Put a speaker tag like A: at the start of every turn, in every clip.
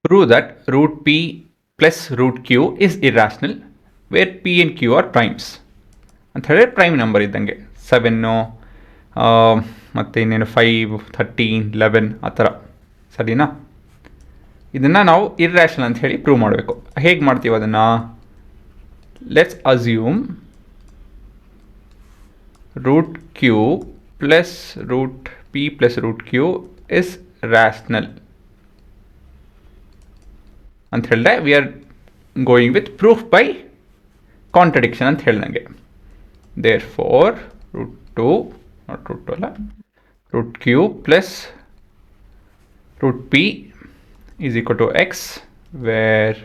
A: Prove that root p plus root q is irrational where p and q are primes ಅಂತ ಹೇಳಿದ್ರೆ prime number ಇದ್ದಂಗೆ 7 ಮತ್ತು ಇನ್ನೇನು 5 13 11 ಆ ಥರ ಸರಿನಾ. ಇದನ್ನು ನಾವು ಇರ್ರ್ಯಾಷನಲ್ ಅಂತ ಹೇಳಿ ಪ್ರೂವ್ ಮಾಡಬೇಕು. ಹೇಗೆ ಮಾಡ್ತೀವಿ ಅದನ್ನು? Let's assume root q plus root p plus root q is rational ಅಂತ ಹೇಳಿದ್ರೆ we are going with proof by contradiction ಅಂತ ಹೇಳ್ದಂಗೆ. Therefore root two not root two ಅಲ್ಲ root q plus root p is equal to x where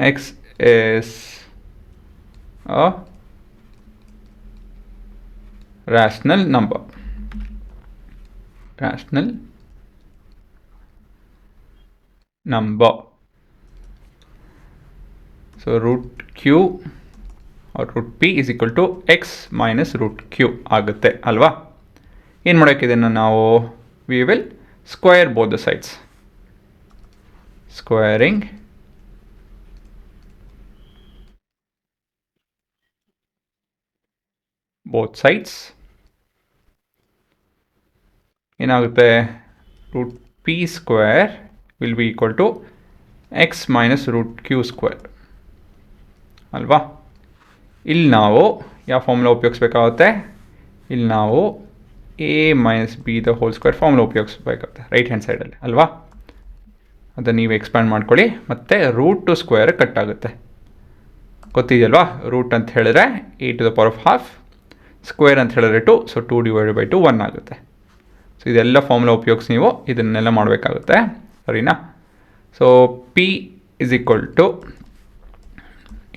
A: x is a rational number. So root q or root p is equal to x minus root q ಆಗುತ್ತೆ ಅಲ್ವಾ. ಏನು ಮಾಡೋಕ್ಕಿದನ್ನು ನಾವು we will square both the sides. Squaring both sides ಏನಾಗುತ್ತೆ? Root p square will be equal to x minus root q square ಅಲ್ವಾ. ಇಲ್ಲಿ ನಾವು ಯಾವ formula ಉಪಯೋಗಿಸ್ಬೇಕಾಗುತ್ತೆ? ಇಲ್ಲಿ ನಾವು a minus b the whole square formula ಉಪಯೋಗಿಸ್ಬೇಕಾಗುತ್ತೆ ರೈಟ್ ಹ್ಯಾಂಡ್ ಸೈಡಲ್ಲಿ ಅಲ್ವಾ. ಅದನ್ನು ನೀವು ಎಕ್ಸ್ಪ್ಯಾಂಡ್ ಮಾಡ್ಕೊಳ್ಳಿ. ಮತ್ತು ರೂಟ್ ಟು ಸ್ಕ್ವೇರ್ ಕಟ್ ಆಗುತ್ತೆ ಗೊತ್ತಿದೆಯಲ್ವಾ. ರೂಟ್ ಅಂತ ಹೇಳಿದ್ರೆ a to the power of half, square ಅಂತ ಹೇಳಿದ್ರೆ 2, ಸೊ 2 ಡಿವೈಡೆಡ್ ಬೈ 2 1 ಆಗುತ್ತೆ. ಸೊ ಇದೆಲ್ಲ ಫಾರ್ಮುಲಾ ಉಪಯೋಗಿಸಿ ನೀವು ಇದನ್ನೆಲ್ಲ ಮಾಡಬೇಕಾಗುತ್ತೆ ಸರಿನಾ. So p is equal to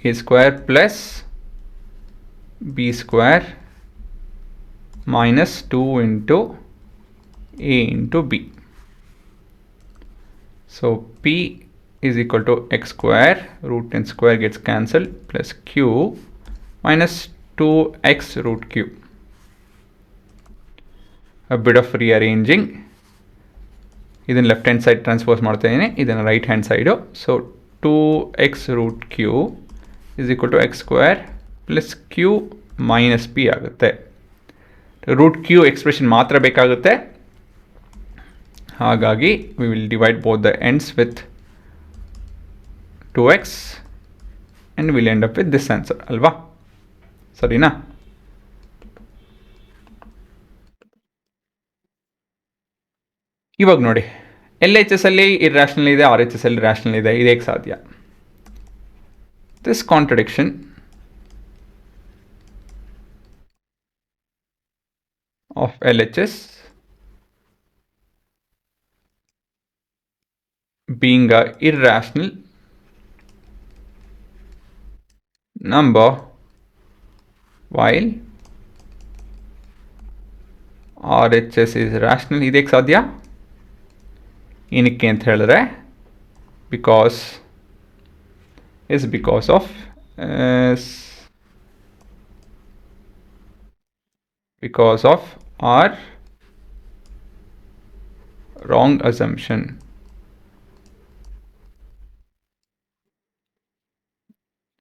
A: a square plus b square minus 2 into a into b. So p is equal to x square, root and square gets cancelled, plus q minus 2x root q. A bit of rearranging. ಇದನ್ನು left hand side transpose ಮಾಡ್ತಾ ಇದ್ದೀನಿ, ಇದನ್ನು right hand side. So 2x root q is equal to x square plus q minus p ಆಗುತ್ತೆ. Root Q expression ಮಾತ್ರ ಬೇಕಾಗುತ್ತೆ, ಹಾಗಾಗಿ we will divide both the ends with 2x and will end up with this answer ಅಲ್ವಾ ಸರಿನಾ. ಇವಾಗ ನೋಡಿ, L H S ಅಲ್ಲಿ irrational ಇದೆ, ಆರ್ ಎಚ್ ಎಸ್ ಅಲ್ಲಿ ರ್ಯಾಷನಲ್ ಇದೆ. ಇದು ಹೇಗೆ ಸಾಧ್ಯ? This contradiction of LHS being a irrational number while RHS is rational. ಇದಕ್ಕೆ ಸಾಧ್ಯ ಏನಕ್ಕೆ ಅಂತ ಹೇಳಿದ್ರೆ because of our wrong assumption.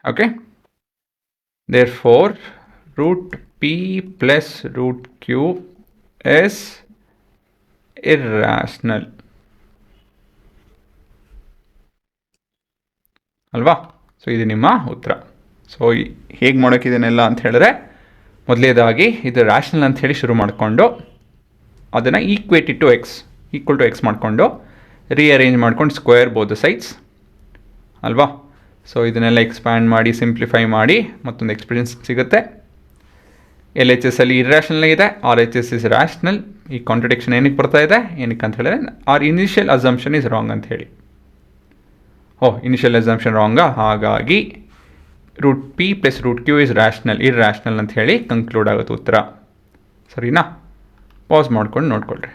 A: Okay, therefore root p plus root q is irrational ಅಲ್ವಾ. ಸೊ ಇದು ನಿಮ್ಮ ಉತ್ತರ. ಸೊ ಹೇಗೆ ಮಾಡೋಕ್ಕಿದೆನೆಲ್ಲ ಅಂತ ಹೇಳಿದ್ರೆ ಮೊದಲೇದಾಗಿ ಇದು ರ್ಯಾಷನಲ್ ಅಂತ ಹೇಳಿ ಶುರು ಮಾಡಿಕೊಂಡು ಅದನ್ನು equated to x equal to x ಮಾಡಿಕೊಂಡು ರೀಅರೇಂಜ್ ಮಾಡ್ಕೊಂಡು ಸ್ಕ್ವೇರ್ ಬೋತ್ ಸೈಡ್ಸ್ ಅಲ್ವಾ. ಸೊ ಇದನ್ನೆಲ್ಲ ಎಕ್ಸ್ಪ್ಯಾಂಡ್ ಮಾಡಿ ಸಿಂಪ್ಲಿಫೈ ಮಾಡಿ ಮತ್ತೊಂದು ಎಕ್ಸ್ಪ್ರೆಷನ್ಸ್ ಸಿಗುತ್ತೆ. ಎಲ್ ಎಚ್ ಎಸ್ ಅಲ್ಲಿ ಇರ್ರ್ಯಾಷನಲ್ ಇದೆ, R H S is rational. ಈ ಕಾಂಟ್ರಡಿಕ್ಷನ್ ಏನಕ್ಕೆ ಬರ್ತಾ ಇದೆ, ಏನಕ್ಕೆ ಅಂತ ಹೇಳಿದ್ರೆ our initial assumption is wrong ಅಂತ ಹೇಳಿ. ಇನಿಷಿಯಲ್ ಅಸಂಪ್ಷನ್ ರಾಂಗಾ, ಹಾಗಾಗಿ root p plus root q is rational irrational ಅಂತ ಹೇಳಿ ಕಂಕ್ಲೂಡ್ ಆಗುತ್ತೆ ಉತ್ತರ ಸರಿನಾ. ಪಾಸ್ ಮಾಡ್ಕೊಂಡು ನೋಡ್ಕೊಳ್ರಿ.